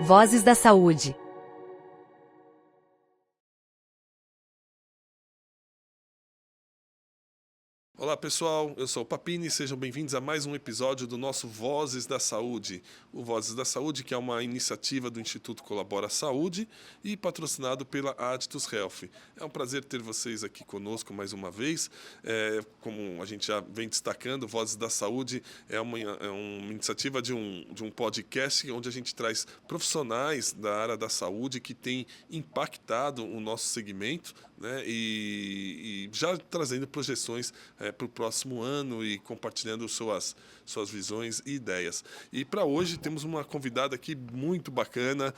Vozes da Saúde. Olá pessoal, eu sou o Papini e sejam bem-vindos a mais um episódio do nosso Vozes da Saúde. O Vozes da Saúde, que é uma iniciativa do Instituto Colabora Saúde e patrocinado pela Aditus Health. É um prazer ter vocês aqui conosco mais uma vez. Como a gente já vem destacando, Vozes da Saúde é uma iniciativa de um podcast onde a gente traz profissionais da área da saúde que têm impactado o nosso segmento, né, e já trazendo projeções para o próximo ano e compartilhando suas visões e ideias. E para hoje temos uma convidada aqui muito bacana.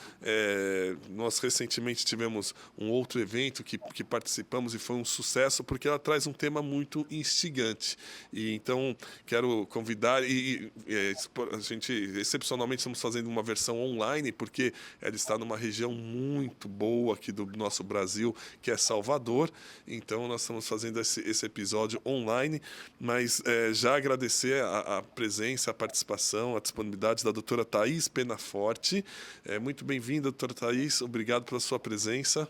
Nós recentemente tivemos um outro evento que participamos e foi um sucesso porque ela traz um tema muito instigante. E então quero convidar a gente excepcionalmente estamos fazendo uma versão online porque ela está numa região muito boa aqui do nosso Brasil, que é Salvador. Então nós estamos fazendo esse episódio online, mas já agradecer a presença, a participação, a disponibilidade da doutora Thaís Penaforte. Muito bem-vinda, doutora Thaís, obrigado pela sua presença.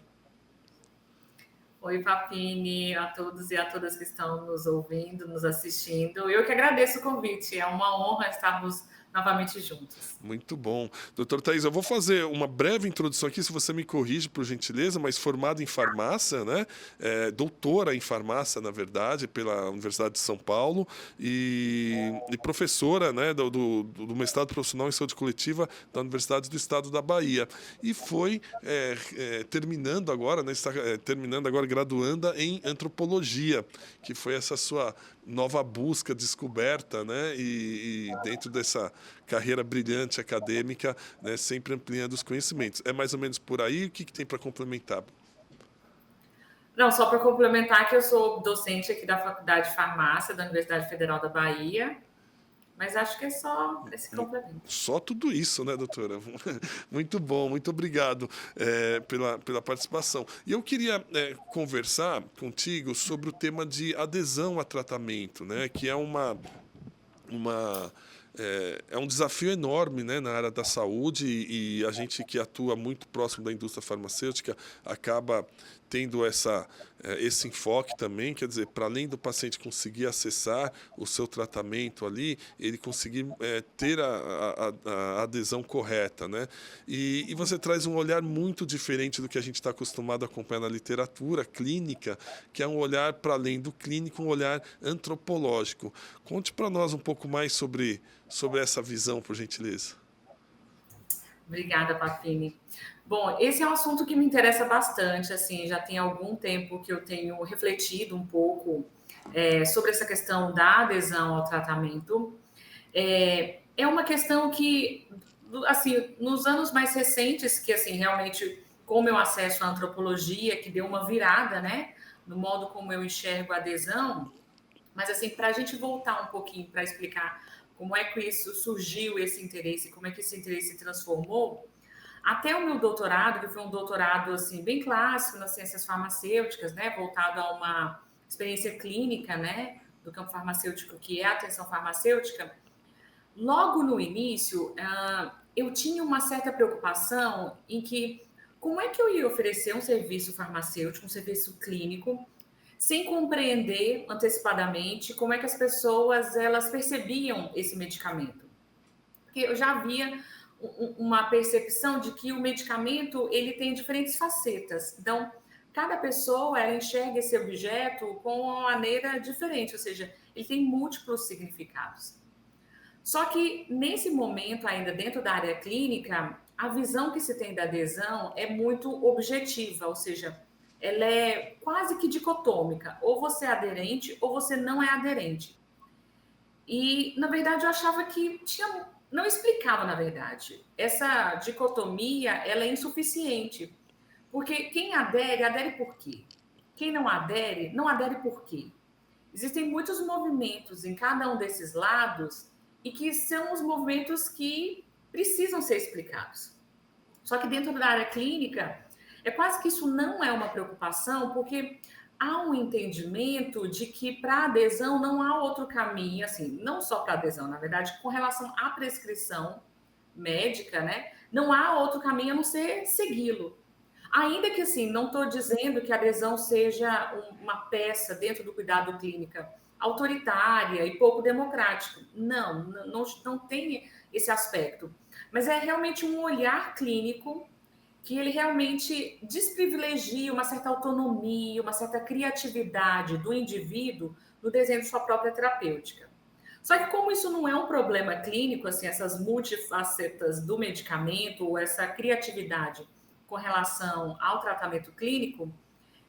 Oi, Papini, a todos e a todas que estão nos ouvindo, nos assistindo. Eu que agradeço o convite, é uma honra estarmos novamente juntos. Muito bom. Doutor Thaís, eu vou fazer uma breve introdução aqui, se você me corrige, por gentileza, mas formada em farmácia, né? Doutora em farmácia, na verdade, pela Universidade de São Paulo e professora, né, do mestrado profissional em saúde coletiva da Universidade do Estado da Bahia. E foi terminando agora, né, está terminando agora, graduanda em antropologia, que foi essa sua nova busca, descoberta, né? E dentro dessa carreira brilhante acadêmica, né, sempre ampliando os conhecimentos. É mais ou menos por aí? O que tem para complementar? Não, só para complementar que eu sou docente aqui da Faculdade de Farmácia da Universidade Federal da Bahia, mas acho que é só esse complemento. Só tudo isso, né, doutora? Muito bom, muito obrigado pela participação. E eu queria conversar contigo sobre o tema de adesão a tratamento, né, que é um desafio enorme, né, na área da saúde e a gente que atua muito próximo da indústria farmacêutica acaba tendo esse enfoque também, quer dizer, para além do paciente conseguir acessar o seu tratamento ali, ele conseguir ter a adesão correta, né? E você traz um olhar muito diferente do que a gente está acostumado a acompanhar na literatura clínica, que é um olhar para além do clínico, um olhar antropológico. Conte para nós um pouco mais sobre essa visão, por gentileza. Obrigada, Papini. Bom, esse é um assunto que me interessa bastante, assim, já tem algum tempo que eu tenho refletido um pouco sobre essa questão da adesão ao tratamento. É uma questão que, assim, nos anos mais recentes, que, assim, realmente, com o meu acesso à antropologia, que deu uma virada, né, no modo como eu enxergo a adesão, mas, assim, para a gente voltar um pouquinho para explicar como é que isso surgiu, esse interesse, como é que esse interesse se transformou, até o meu doutorado, que foi um doutorado assim, bem clássico nas ciências farmacêuticas, né, voltado a uma experiência clínica, né, do campo farmacêutico, que é a atenção farmacêutica, logo no início, eu tinha uma certa preocupação em que como é que eu ia oferecer um serviço farmacêutico, um serviço clínico, sem compreender antecipadamente como é que as pessoas elas percebiam esse medicamento. Porque eu já havia uma percepção de que o medicamento ele tem diferentes facetas. Então, cada pessoa ela enxerga esse objeto com uma maneira diferente, ou seja, ele tem múltiplos significados. Só que nesse momento, ainda dentro da área clínica, a visão que se tem da adesão é muito objetiva, ou seja, ela é quase que dicotômica. Ou você é aderente ou você não é aderente. E, na verdade, eu achava que não explicava, na verdade. Essa dicotomia, ela é insuficiente. Porque quem adere, adere por quê? Quem não adere por quê? Existem muitos movimentos em cada um desses lados e que são os movimentos que precisam ser explicados. Só que dentro da área clínica, é quase que isso não é uma preocupação, porque há um entendimento de que para adesão não há outro caminho, assim, não só para adesão, na verdade, com relação à prescrição médica, né? Não há outro caminho a não ser segui-lo. Ainda que, assim, não estou dizendo que a adesão seja uma peça dentro do cuidado clínica autoritária e pouco democrático. Não tem esse aspecto. Mas é realmente um olhar clínico que ele realmente desprivilegia uma certa autonomia, uma certa criatividade do indivíduo no desenho de sua própria terapêutica. Só que como isso não é um problema clínico, assim, essas multifacetas do medicamento ou essa criatividade com relação ao tratamento clínico,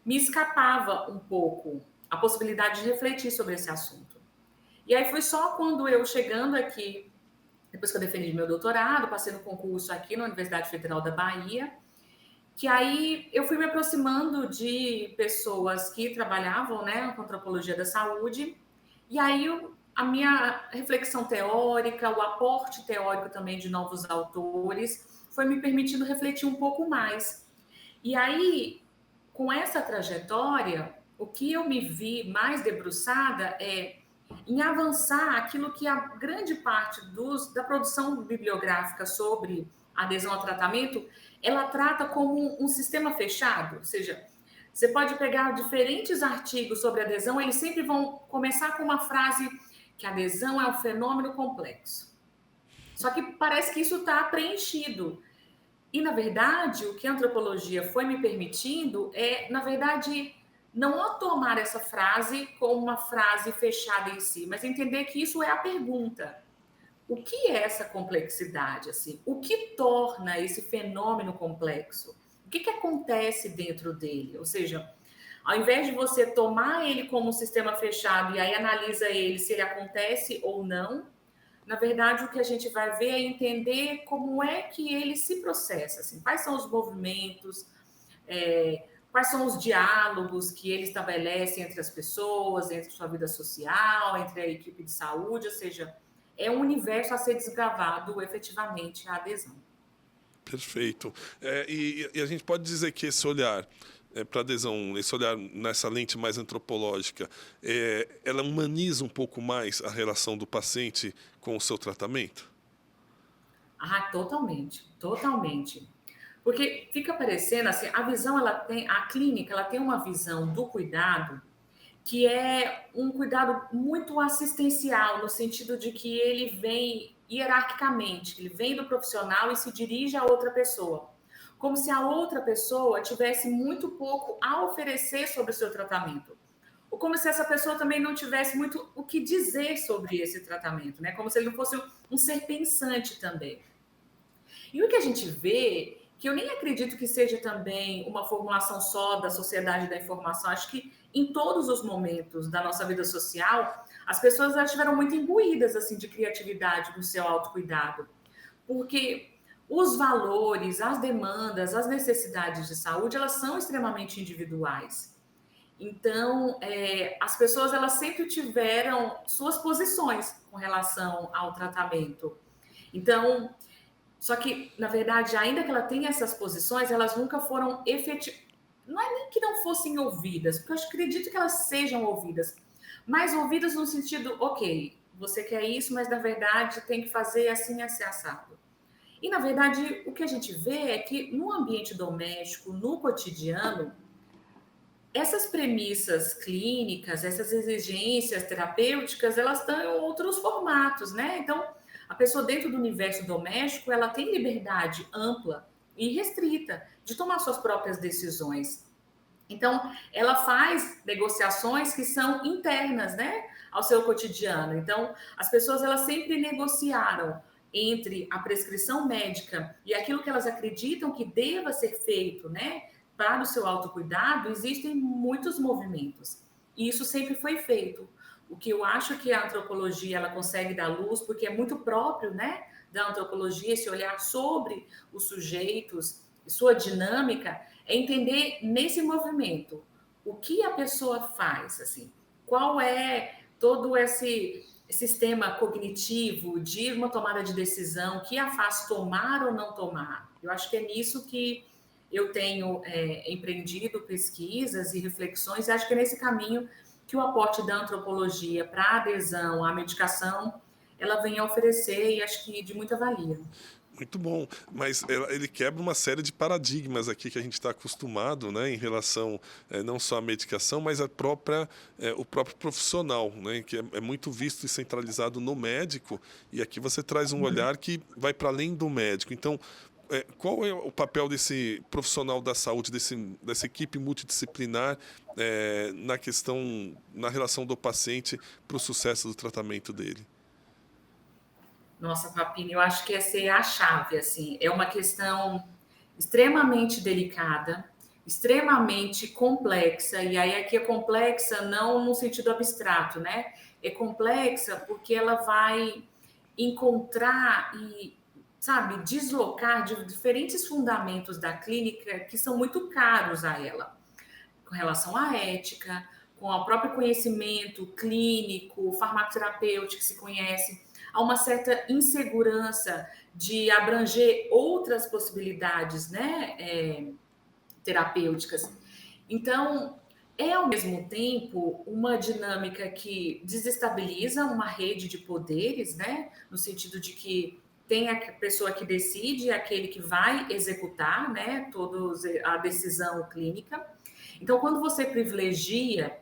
me escapava um pouco a possibilidade de refletir sobre esse assunto. E aí foi só quando eu chegando aqui, depois que eu defendi meu doutorado, passei no concurso aqui na Universidade Federal da Bahia, que aí eu fui me aproximando de pessoas que trabalhavam, né, com antropologia da saúde, e aí a minha reflexão teórica, o aporte teórico também de novos autores, foi me permitindo refletir um pouco mais. E aí, com essa trajetória, o que eu me vi mais debruçada é em avançar aquilo que a grande parte da produção bibliográfica sobre adesão ao tratamento, ela trata como um sistema fechado, ou seja, você pode pegar diferentes artigos sobre adesão, eles sempre vão começar com uma frase que a adesão é um fenômeno complexo. Só que parece que isso está preenchido. E, na verdade, o que a antropologia foi me permitindo é, na verdade, não tomar essa frase como uma frase fechada em si, mas entender que isso é a pergunta. O que é essa complexidade? Assim? O que torna esse fenômeno complexo? O que acontece dentro dele? Ou seja, ao invés de você tomar ele como um sistema fechado e aí analisa ele se ele acontece ou não, na verdade, o que a gente vai ver é entender como é que ele se processa, assim, quais são os movimentos, quais são os diálogos que ele estabelece entre as pessoas, entre sua vida social, entre a equipe de saúde, ou seja, é um universo a ser desbravado efetivamente a adesão. Perfeito. E a gente pode dizer que esse olhar para adesão, esse olhar nessa lente mais antropológica, ela humaniza um pouco mais a relação do paciente com o seu tratamento? Ah, totalmente, totalmente. Porque fica parecendo assim, a visão a clínica, ela tem uma visão do cuidado que é um cuidado muito assistencial, no sentido de que ele vem hierarquicamente, ele vem do profissional e se dirige a outra pessoa, como se a outra pessoa tivesse muito pouco a oferecer sobre o seu tratamento, ou como se essa pessoa também não tivesse muito o que dizer sobre esse tratamento, né? Como se ele não fosse um ser pensante também. E o que a gente vê, que eu nem acredito que seja também uma formulação só da sociedade da informação, acho que em todos os momentos da nossa vida social, as pessoas já estiveram muito imbuídas assim, de criatividade no seu autocuidado. Porque os valores, as demandas, as necessidades de saúde, elas são extremamente individuais. Então, as pessoas elas sempre tiveram suas posições com relação ao tratamento. Então, só que, na verdade, ainda que ela tenha essas posições, elas nunca foram efetivas. Não é nem que não fossem ouvidas, porque eu acredito que elas sejam ouvidas, mas ouvidas no sentido, ok, você quer isso, mas na verdade tem que fazer assim, assim, assado. E, na verdade, o que a gente vê é que no ambiente doméstico, no cotidiano, essas premissas clínicas, essas exigências terapêuticas, elas estão em outros formatos, né? Então, a pessoa dentro do universo doméstico, ela tem liberdade ampla e restrita de tomar suas próprias decisões. Então, ela faz negociações que são internas, né, ao seu cotidiano. Então, as pessoas elas sempre negociaram entre a prescrição médica e aquilo que elas acreditam que deva ser feito, né, para o seu autocuidado, existem muitos movimentos. E isso sempre foi feito. O que eu acho que a antropologia ela consegue dar luz, porque é muito próprio, né, da antropologia esse olhar sobre os sujeitos e sua dinâmica, é entender nesse movimento o que a pessoa faz, assim, qual é todo esse sistema cognitivo de uma tomada de decisão que a faz tomar ou não tomar. Eu acho que é nisso que eu tenho empreendido pesquisas e reflexões, e acho que é nesse caminho que o aporte da antropologia para a adesão à medicação, ela vem a oferecer, e acho que de muita valia. Muito bom, mas ele quebra uma série de paradigmas aqui que a gente está acostumado, né, em relação não só à medicação, mas o próprio profissional, né, que é muito visto e centralizado no médico, e aqui você traz um olhar que vai para além do médico. Então, qual é o papel desse profissional da saúde, dessa equipe multidisciplinar na relação do paciente para o sucesso do tratamento dele? Nossa, Papini, eu acho que essa é a chave, assim, é uma questão extremamente delicada, extremamente complexa, e aí aqui é complexa não no sentido abstrato, né? É complexa porque ela vai encontrar e, sabe, deslocar de diferentes fundamentos da clínica que são muito caros a ela, com relação à ética, com o próprio conhecimento clínico, farmacoterapêutico que se conhece, há uma certa insegurança de abranger outras possibilidades, né, terapêuticas. Então, é ao mesmo tempo uma dinâmica que desestabiliza uma rede de poderes, né, no sentido de que tem a pessoa que decide, aquele que vai executar, né, a decisão clínica. Então, quando você privilegia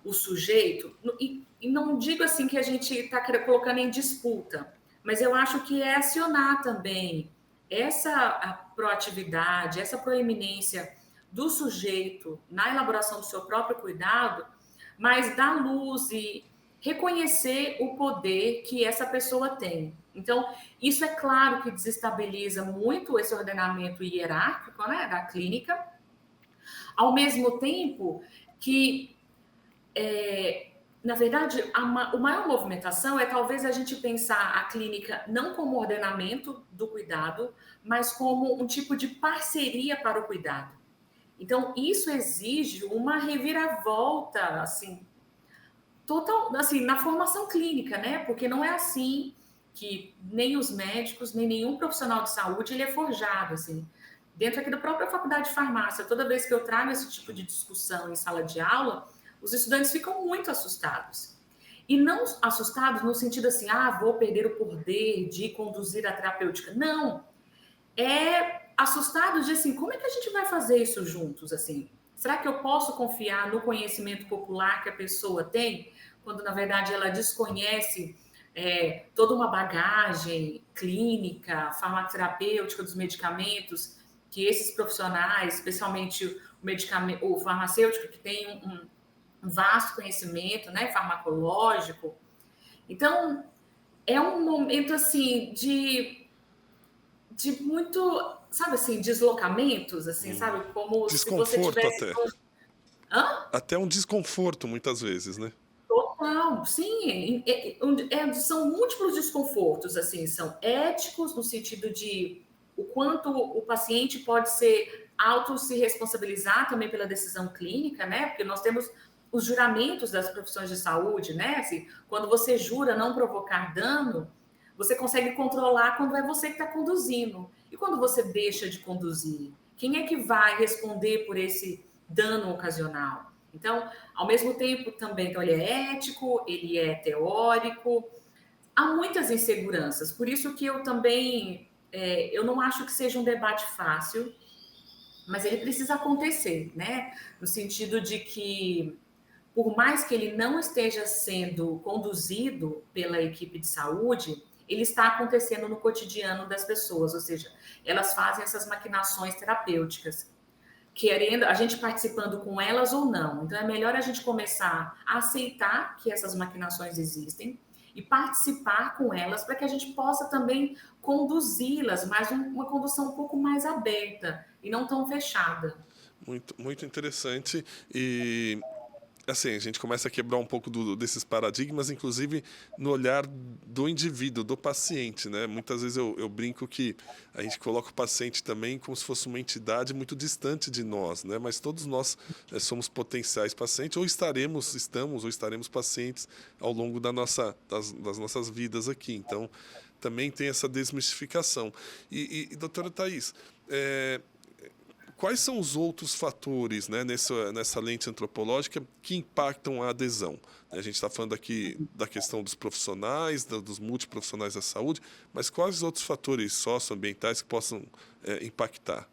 o sujeito, e não digo assim que a gente está colocando em disputa, mas eu acho que é acionar também essa proatividade, essa proeminência do sujeito na elaboração do seu próprio cuidado, mas dar luz e reconhecer o poder que essa pessoa tem. Então, isso é claro que desestabiliza muito esse ordenamento hierárquico, né, da clínica, ao mesmo tempo que na verdade, a maior movimentação é talvez a gente pensar a clínica não como ordenamento do cuidado, mas como um tipo de parceria para o cuidado. Então, isso exige uma reviravolta, assim, total, assim, na formação clínica, né? Porque não é assim que nem os médicos, nem nenhum profissional de saúde, ele é forjado, assim. Dentro aqui da própria faculdade de farmácia, toda vez que eu trago esse tipo de discussão em sala de aula, os estudantes ficam muito assustados. E não assustados no sentido assim, vou perder o poder de conduzir a terapêutica. Não. É assustados de assim, como é que a gente vai fazer isso juntos, assim? Será que eu posso confiar no conhecimento popular que a pessoa tem, quando na verdade ela desconhece toda uma bagagem clínica, farmacoterapêutica dos medicamentos, que esses profissionais, especialmente o farmacêutico, que tem um vasto conhecimento, né, farmacológico. Então, é um momento assim de muito, sabe assim, deslocamentos, assim, sabe? Como se você Desconforto tivesse. até. Hã? Até um desconforto, muitas vezes, né? Total, sim. São múltiplos desconfortos, assim, são éticos no sentido de o quanto o paciente pode ser se responsabilizar também pela decisão clínica, né? Porque nós temos os juramentos das profissões de saúde, né? Assim, quando você jura não provocar dano, você consegue controlar quando é você que está conduzindo. E quando você deixa de conduzir, quem é que vai responder por esse dano ocasional? Então, ao mesmo tempo também, então ele é ético, ele é teórico, há muitas inseguranças, por isso que eu também, eu não acho que seja um debate fácil, mas ele precisa acontecer, né? No sentido de que, por mais que ele não esteja sendo conduzido pela equipe de saúde, ele está acontecendo no cotidiano das pessoas, ou seja, elas fazem essas maquinações terapêuticas, querendo, a gente participando com elas ou não. Então é melhor a gente começar a aceitar que essas maquinações existem e participar com elas para que a gente possa também conduzi-las, mas uma condução um pouco mais aberta e não tão fechada. Muito, muito interessante. E assim, a gente começa a quebrar um pouco desses paradigmas, inclusive no olhar do indivíduo, do paciente, né? Muitas vezes eu brinco que a gente coloca o paciente também como se fosse uma entidade muito distante de nós, né? Mas todos nós somos potenciais pacientes, estamos ou estaremos pacientes ao longo das nossas vidas aqui. Então, também tem essa desmistificação. E doutora Thais, quais são os outros fatores, né, nessa lente antropológica que impactam a adesão? A gente está falando aqui da questão dos profissionais, dos multiprofissionais da saúde, mas quais outros fatores socioambientais que possam impactar?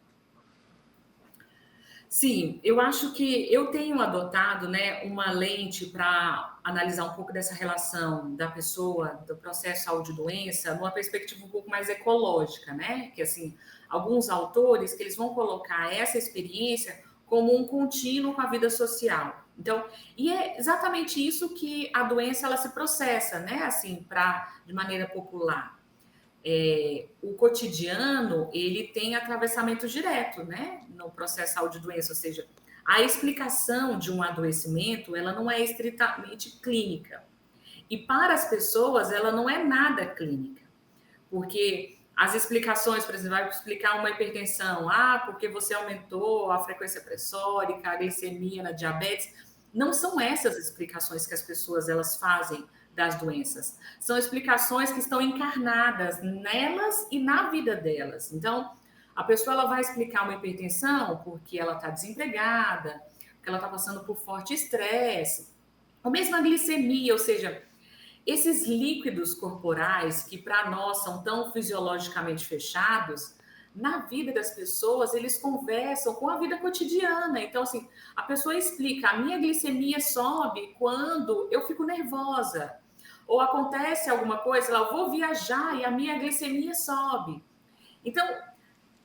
Sim, eu acho que eu tenho adotado, né, uma lente para analisar um pouco dessa relação da pessoa, do processo saúde-doença, numa perspectiva um pouco mais ecológica, né? Que assim, alguns autores que eles vão colocar essa experiência como um contínuo com a vida social. Então, e é exatamente isso que a doença ela se processa, né? Assim, para de maneira popular. O cotidiano ele tem atravessamento direto, né, no processo saúde e doença, ou seja, a explicação de um adoecimento ela não é estritamente clínica e para as pessoas ela não é nada clínica, porque as explicações, por exemplo, vai explicar uma hipertensão, porque você aumentou a frequência pressórica, a glicemia na diabetes, não são essas explicações que as pessoas elas fazem das doenças. São explicações que estão encarnadas nelas e na vida delas. Então, a pessoa ela vai explicar uma hipertensão porque ela está desempregada, porque ela está passando por forte estresse, ou mesmo a glicemia, ou seja, esses líquidos corporais que para nós são tão fisiologicamente fechados, na vida das pessoas, eles conversam com a vida cotidiana. Então, assim, a pessoa explica, a minha glicemia sobe quando eu fico nervosa. Ou acontece alguma coisa, eu vou viajar e a minha glicemia sobe. Então,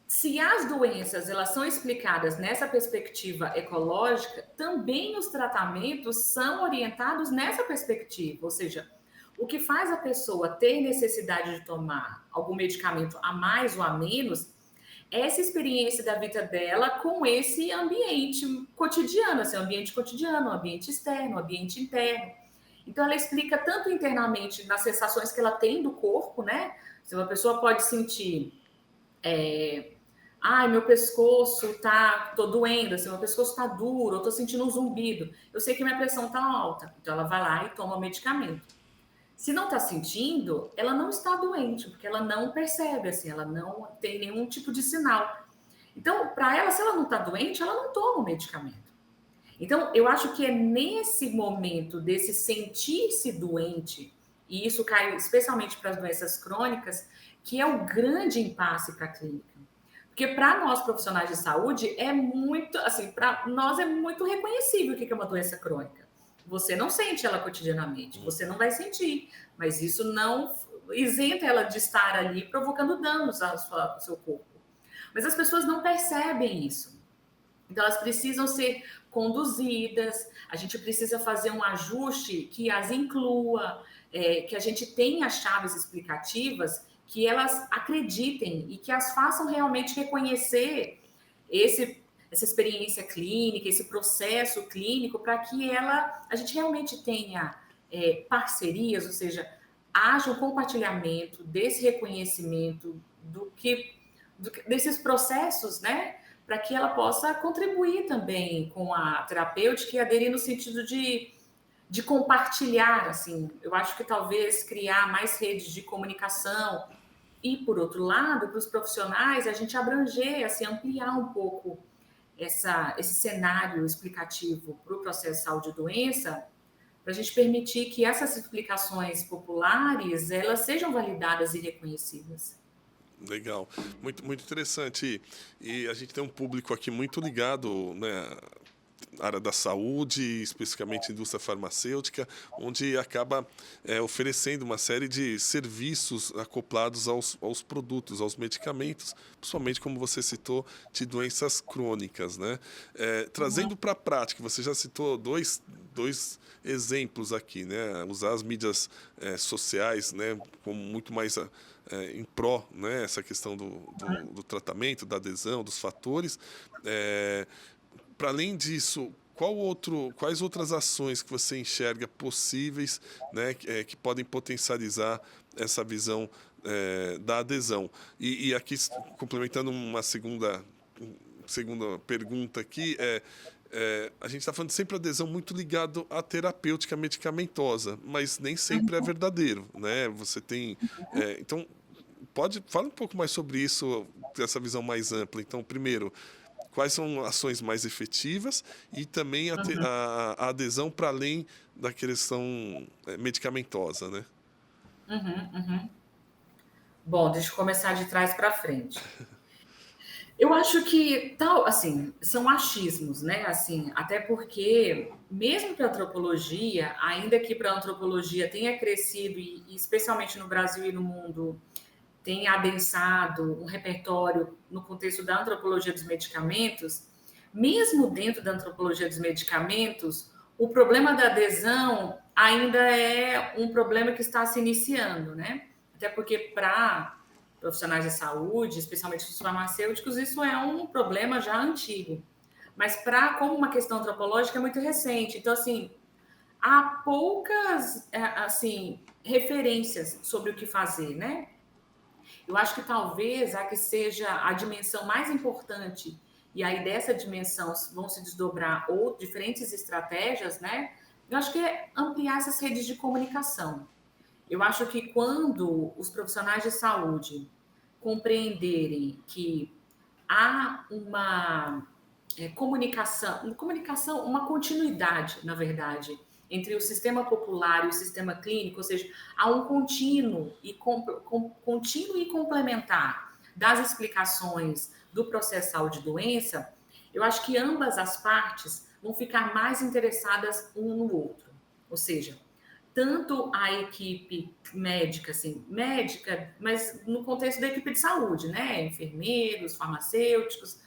se as doenças elas são explicadas nessa perspectiva ecológica, também os tratamentos são orientados nessa perspectiva, ou seja, o que faz a pessoa ter necessidade de tomar algum medicamento a mais ou a menos é essa experiência da vida dela com esse ambiente cotidiano, assim, ambiente cotidiano, ambiente externo, ambiente interno. Então, ela explica tanto internamente nas sensações que ela tem do corpo, né? Se uma pessoa pode sentir meu pescoço tô doendo, assim, meu pescoço tá duro, eu tô sentindo um zumbido, eu sei que minha pressão tá alta, então ela vai lá e toma o medicamento. Se não tá sentindo, ela não está doente, porque ela não percebe, assim, ela não tem nenhum tipo de sinal. Então, para ela, se ela não tá doente, ela não toma o medicamento. Então, eu acho que é nesse momento desse sentir-se doente, e isso cai especialmente para as doenças crônicas, que é o grande impasse para a clínica. Porque para nós profissionais de saúde é muito, assim, para nós é muito reconhecível o que é uma doença crônica. Você não sente ela cotidianamente, você não vai sentir, mas isso não isenta ela de estar ali provocando danos ao seu corpo. Mas as pessoas não percebem isso. Então, elas precisam ser conduzidas, a gente precisa fazer um ajuste que as inclua, que a gente tenha chaves explicativas que elas acreditem e que as façam realmente reconhecer essa experiência clínica, esse processo clínico, para que a gente realmente tenha parcerias, ou seja, haja um compartilhamento desse reconhecimento desses processos, né? Para que ela possa contribuir também com a terapêutica e aderir no sentido de compartilhar, assim. Eu acho que talvez criar mais redes de comunicação e, por outro lado, para os profissionais, a gente abranger, assim, ampliar um pouco esse cenário explicativo para o processo de saúde e doença, para a gente permitir que essas explicações populares, elas sejam validadas e reconhecidas. Legal, muito, muito interessante. E a gente tem um público aqui muito ligado, né, à área da saúde, especificamente indústria farmacêutica, onde acaba oferecendo uma série de serviços acoplados aos produtos, aos medicamentos, principalmente, como você citou, de doenças crônicas, né? Trazendo para a prática, você já citou dois exemplos aqui, né? Usar as mídias sociais, né, como muito mais em pró, né, essa questão do tratamento, da adesão, dos fatores. Para além disso, quais outras ações que você enxerga possíveis, né, que podem potencializar essa visão da adesão? E aqui, complementando uma segunda pergunta aqui, a gente está falando sempre adesão muito ligado à terapêutica medicamentosa, mas nem sempre é verdadeiro, né? Você tem... então, fala um pouco mais sobre isso, essa visão mais ampla. Então, primeiro, quais são ações mais efetivas e também a adesão para além da questão medicamentosa, né? Bom, deixa eu começar de trás para frente. Eu acho que tal, assim, são achismos, né? Assim, até porque mesmo para a antropologia, ainda que para a antropologia tenha crescido e especialmente no Brasil e no mundo tenha adensado um repertório no contexto da antropologia dos medicamentos, mesmo dentro da antropologia dos medicamentos, o problema da adesão ainda é um problema que está se iniciando, né? Até porque para profissionais de saúde, especialmente os farmacêuticos, isso é um problema já antigo. Mas como uma questão antropológica é muito recente. Então, assim, há poucas assim referências sobre o que fazer, né? Eu acho que talvez a que seja a dimensão mais importante, e aí dessa dimensão vão se desdobrar ou diferentes estratégias, né? Eu acho que é ampliar essas redes de comunicação. Eu acho que quando os profissionais de saúde compreenderem que há uma comunicação, uma continuidade, na verdade, entre o sistema popular e o sistema clínico, ou seja, há um contínuo e complementar das explicações do processo saúde e doença, eu acho que ambas as partes vão ficar mais interessadas um no outro. Ou seja, tanto a equipe médica, assim, médica, mas no contexto da equipe de saúde, né? Enfermeiros, farmacêuticos,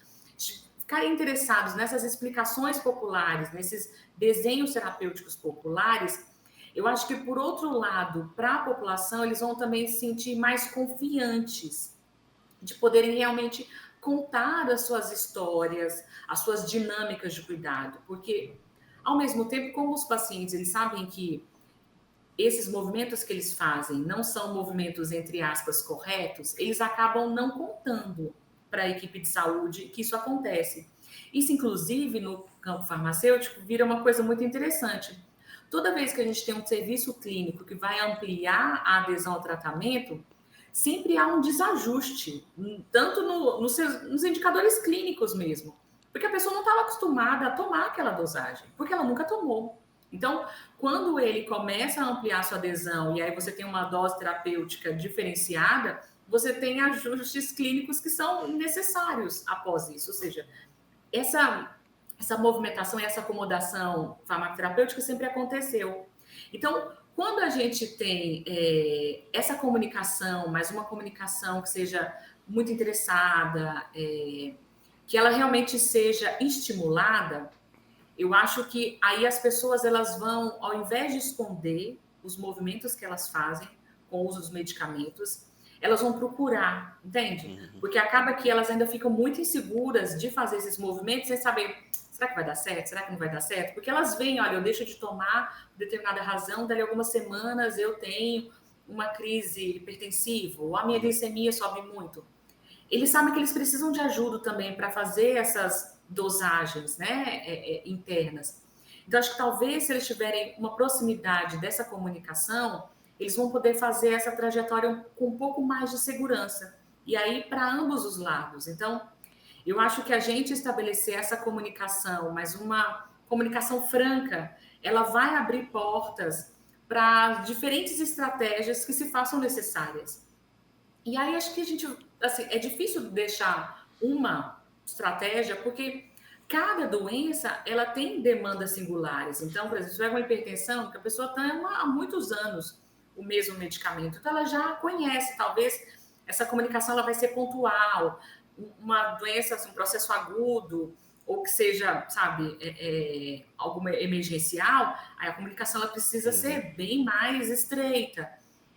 ficarem interessados nessas explicações populares, nesses desenhos terapêuticos populares, eu acho que, por outro lado, para a população, eles vão também se sentir mais confiantes de poderem realmente contar as suas histórias, as suas dinâmicas de cuidado, porque, ao mesmo tempo, como os pacientes eles sabem que esses movimentos que eles fazem não são movimentos, entre aspas, corretos, eles acabam não contando para a equipe de saúde que isso acontece. Isso, inclusive, no campo farmacêutico, vira uma coisa muito interessante. Toda vez que a gente tem um serviço clínico que vai ampliar a adesão ao tratamento, sempre há um desajuste, tanto nos indicadores clínicos mesmo, porque a pessoa não estava acostumada a tomar aquela dosagem, porque ela nunca tomou. Então, quando ele começa a ampliar sua adesão e aí você tem uma dose terapêutica diferenciada, você tem ajustes clínicos que são necessários após isso. Ou seja, essa movimentação e essa acomodação farmacoterapêutica sempre aconteceu. Então, quando a gente tem essa comunicação, mas uma comunicação que seja muito interessada, que ela realmente seja estimulada, eu acho que aí as pessoas elas vão, ao invés de esconder os movimentos que elas fazem com o uso dos medicamentos, elas vão procurar, entende? Porque acaba que elas ainda ficam muito inseguras de fazer esses movimentos sem saber, será que vai dar certo? Será que não vai dar certo? Porque elas veem, olha, eu deixo de tomar por determinada razão, dali algumas semanas eu tenho uma crise hipertensiva, ou a minha glicemia sobe muito. Eles sabem que eles precisam de ajuda também para fazer essas dosagens, né, internas. Então, acho que talvez se eles tiverem uma proximidade dessa comunicação, eles vão poder fazer essa trajetória com um pouco mais de segurança. E aí, para ambos os lados. Então, eu acho que a gente estabelecer essa comunicação, mas uma comunicação franca, ela vai abrir portas para diferentes estratégias que se façam necessárias. E aí acho que a gente, assim, é difícil deixar uma estratégia, porque cada doença, ela tem demandas singulares. Então, por exemplo, se tiver uma hipertensão, que a pessoa toma há muitos anos o mesmo medicamento, então ela já conhece, talvez essa comunicação ela vai ser pontual, uma doença, assim, um processo agudo, ou que seja, sabe, alguma emergencial, aí a comunicação ela precisa ser bem mais estreita.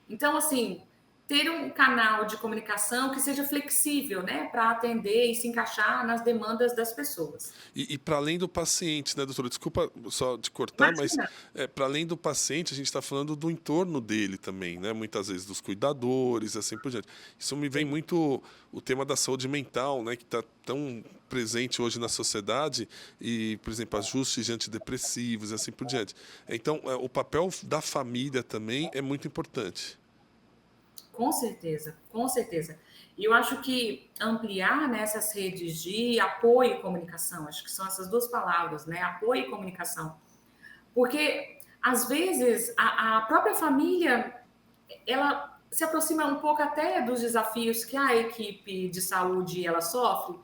Então, assim, ter um canal de comunicação que seja flexível, né, para atender e se encaixar nas demandas das pessoas. E para além do paciente, né, doutora? Desculpa só de cortar, mas Imagina. para além do paciente, a gente está falando do entorno dele também, né? Muitas vezes dos cuidadores, assim por diante. Isso me vem muito o tema da saúde mental, né, que está tão presente hoje na sociedade e, por exemplo, ajustes de antidepressivos e assim por diante. Então, o papel da família também é muito importante. Com certeza, com certeza. E eu acho que ampliar nessas redes de apoio e comunicação, acho que são essas duas palavras, né? Apoio e comunicação. Porque, às vezes, a própria família, ela se aproxima um pouco até dos desafios que a equipe de saúde ela sofre,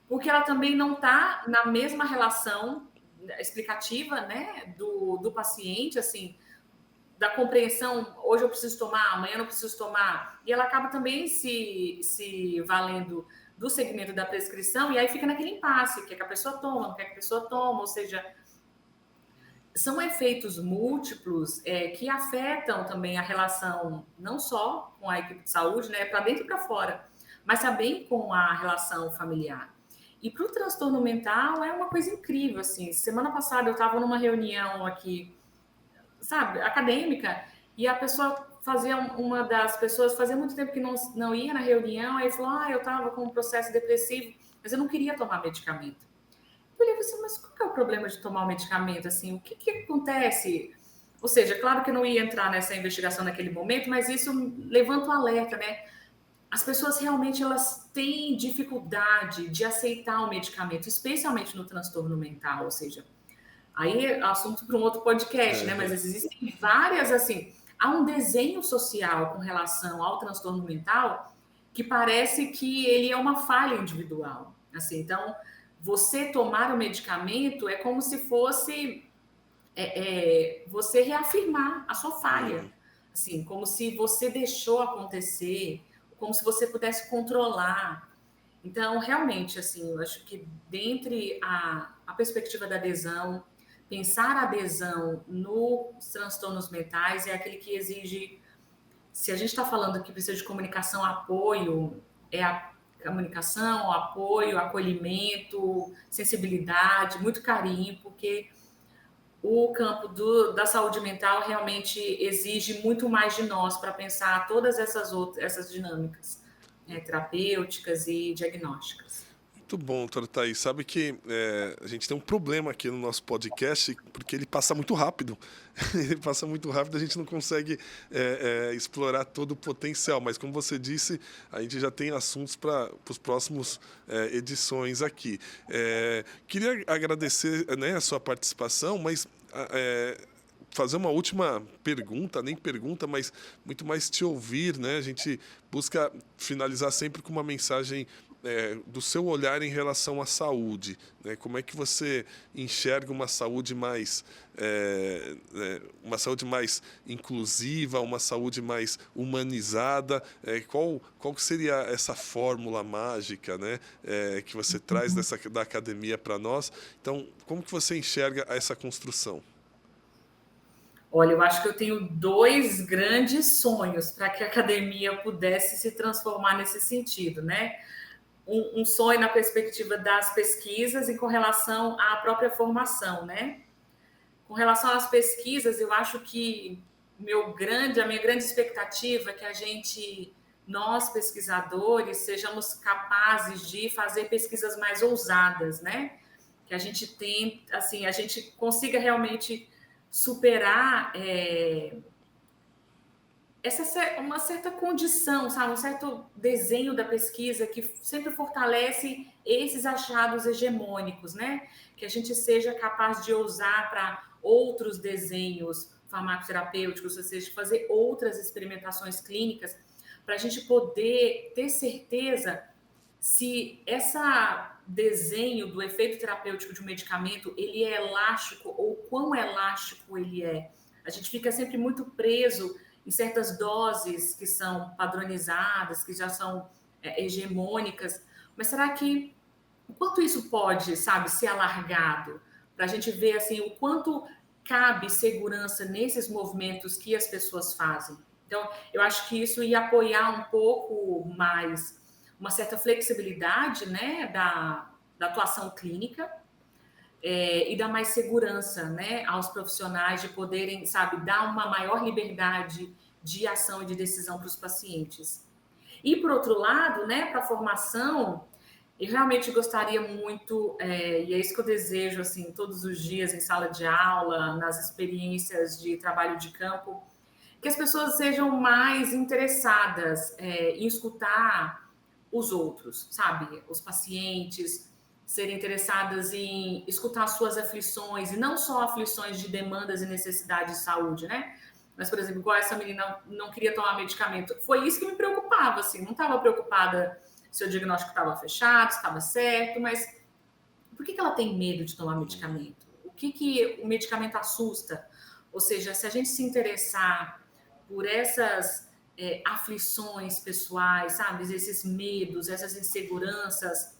porque ela também não está na mesma relação explicativa, né, do paciente, assim, da compreensão, hoje eu preciso tomar, amanhã eu não preciso tomar, e ela acaba também se valendo do segmento da prescrição, e aí fica naquele impasse, quer que a pessoa toma, não quer que a pessoa toma, ou seja, são efeitos múltiplos que afetam também a relação, não só com a equipe de saúde, né, para dentro e para fora, mas também com a relação familiar. E para o transtorno mental é uma coisa incrível, assim. Semana passada eu estava numa reunião aqui, sabe, acadêmica, e a pessoa fazia, uma das pessoas fazia muito tempo que não ia na reunião, aí falou, eu estava com um processo depressivo, mas eu não queria tomar medicamento. Eu falei assim, mas qual que é o problema de tomar o medicamento? Assim, o que acontece? Ou seja, claro que eu não ia entrar nessa investigação naquele momento, mas isso levanta um alerta, né? As pessoas realmente elas têm dificuldade de aceitar o medicamento, especialmente no transtorno mental, ou seja, aí é assunto para um outro podcast, né? Mas existem várias, assim, há um desenho social com relação ao transtorno mental que parece que ele é uma falha individual. Assim, então, você tomar o medicamento é como se fosse você reafirmar a sua falha, assim, como se você deixou acontecer, como se você pudesse controlar. Então, realmente, assim, eu acho que dentre a perspectiva da adesão, pensar a adesão nos transtornos mentais é aquele que exige, se a gente está falando que precisa de comunicação, apoio, é a comunicação, apoio, acolhimento, sensibilidade, muito carinho, porque o campo da saúde mental realmente exige muito mais de nós para pensar todas essas dinâmicas terapêuticas e diagnósticas. Muito bom, doutora Thaís. Sabe que a gente tem um problema aqui no nosso podcast, porque ele passa muito rápido. Ele passa muito rápido, a gente não consegue explorar todo o potencial. Mas, como você disse, a gente já tem assuntos para os próximos edições aqui. Queria agradecer, né, a sua participação, mas fazer uma última pergunta, nem pergunta, mas muito mais te ouvir, né? A gente busca finalizar sempre com uma mensagem do seu olhar em relação à saúde, né? Como é que você enxerga uma saúde mais inclusiva, uma saúde mais humanizada? Qual que seria essa fórmula mágica, né? Que você traz da academia para nós? Então, como que você enxerga essa construção? Olha, eu acho que eu tenho dois grandes sonhos para que a academia pudesse se transformar nesse sentido, né? Um sonho na perspectiva das pesquisas e com relação à própria formação, né? Com relação às pesquisas, eu acho que a minha grande expectativa é que nós pesquisadores, sejamos capazes de fazer pesquisas mais ousadas, né? Que a gente tem, assim, a gente consiga realmente superar uma certa condição, sabe? Um certo desenho da pesquisa que sempre fortalece esses achados hegemônicos, né? Que a gente seja capaz de usar para outros desenhos farmacoterapêuticos, ou seja, fazer outras experimentações clínicas, para a gente poder ter certeza se esse desenho do efeito terapêutico de um medicamento ele é elástico ou quão elástico ele é. A gente fica sempre muito preso em certas doses que são padronizadas, que já são hegemônicas, mas será que o quanto isso pode, sabe, ser alargado para a gente ver assim o quanto cabe segurança nesses movimentos que as pessoas fazem? Então, eu acho que isso ia apoiar um pouco mais uma certa flexibilidade, né, da atuação clínica e dar mais segurança, né, aos profissionais de poderem, sabe, dar uma maior liberdade de ação e de decisão para os pacientes. E, por outro lado, né, para a formação, eu realmente gostaria muito, e é isso que eu desejo, assim, todos os dias em sala de aula, nas experiências de trabalho de campo, que as pessoas sejam mais interessadas em escutar os outros, sabe? Os pacientes serem interessadas em escutar suas aflições, e não só aflições de demandas e necessidades de saúde, né? Mas, por exemplo, igual essa menina não queria tomar medicamento. Foi isso que me preocupava, assim. Não estava preocupada se o diagnóstico estava fechado, se estava certo, mas por que ela tem medo de tomar medicamento? O que o medicamento assusta? Ou seja, se a gente se interessar por essas aflições pessoais, sabe? Esses medos, essas inseguranças,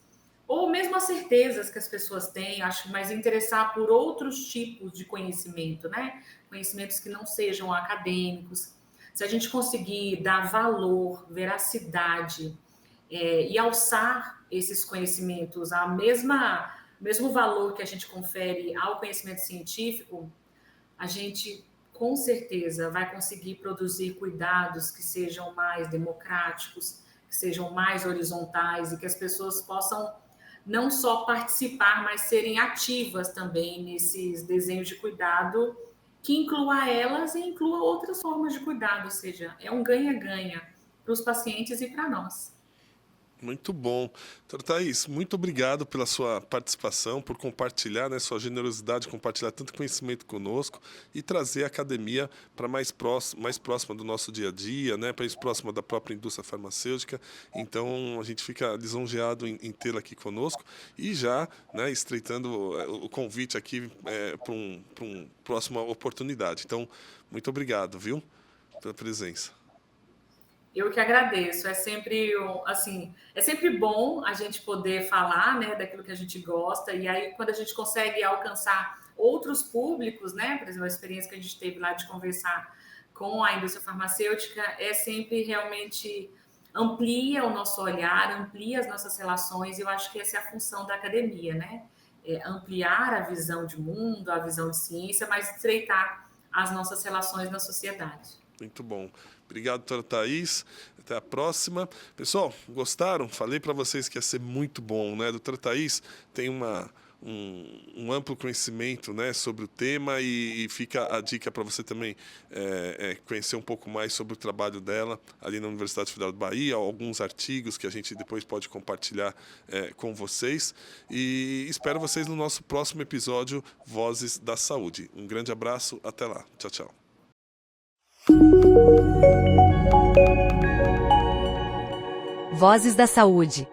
ou mesmo as certezas que as pessoas têm, acho, mas interessar por outros tipos de conhecimento, né? Conhecimentos que não sejam acadêmicos. Se a gente conseguir dar valor, veracidade e alçar esses conhecimentos a mesmo valor que a gente confere ao conhecimento científico, a gente com certeza vai conseguir produzir cuidados que sejam mais democráticos, que sejam mais horizontais e que as pessoas possam não só participar, mas serem ativas também nesses desenhos de cuidado que inclua elas e inclua outras formas de cuidado, ou seja, é um ganha-ganha para os pacientes e para nós. Muito bom. Doutora Thaís, muito obrigado pela sua participação, por compartilhar, né, sua generosidade, compartilhar tanto conhecimento conosco e trazer a academia para mais próxima do nosso dia a dia, né, mais próxima da própria indústria farmacêutica. Então, a gente fica lisonjeado em tê-la aqui conosco e já, né, estreitando o convite aqui para uma próxima oportunidade. Então, muito obrigado, viu, pela presença. Eu que agradeço. É sempre assim, é sempre bom a gente poder falar, né, daquilo que a gente gosta, e aí quando a gente consegue alcançar outros públicos, né, por exemplo, a experiência que a gente teve lá de conversar com a indústria farmacêutica, é sempre realmente amplia o nosso olhar, amplia as nossas relações, e eu acho que essa é a função da academia, né? É ampliar a visão de mundo, a visão de ciência, mas estreitar as nossas relações na sociedade. Muito bom. Obrigado, doutora Thaís. Até a próxima. Pessoal, gostaram? Falei para vocês que ia ser muito bom, né? A doutora Thaís tem um amplo conhecimento, né, sobre o tema e fica a dica para você também conhecer um pouco mais sobre o trabalho dela ali na Universidade Federal do Bahia, alguns artigos que a gente depois pode compartilhar com vocês. E espero vocês no nosso próximo episódio Vozes da Saúde. Um grande abraço. Até lá. Tchau, tchau. Vozes da Saúde.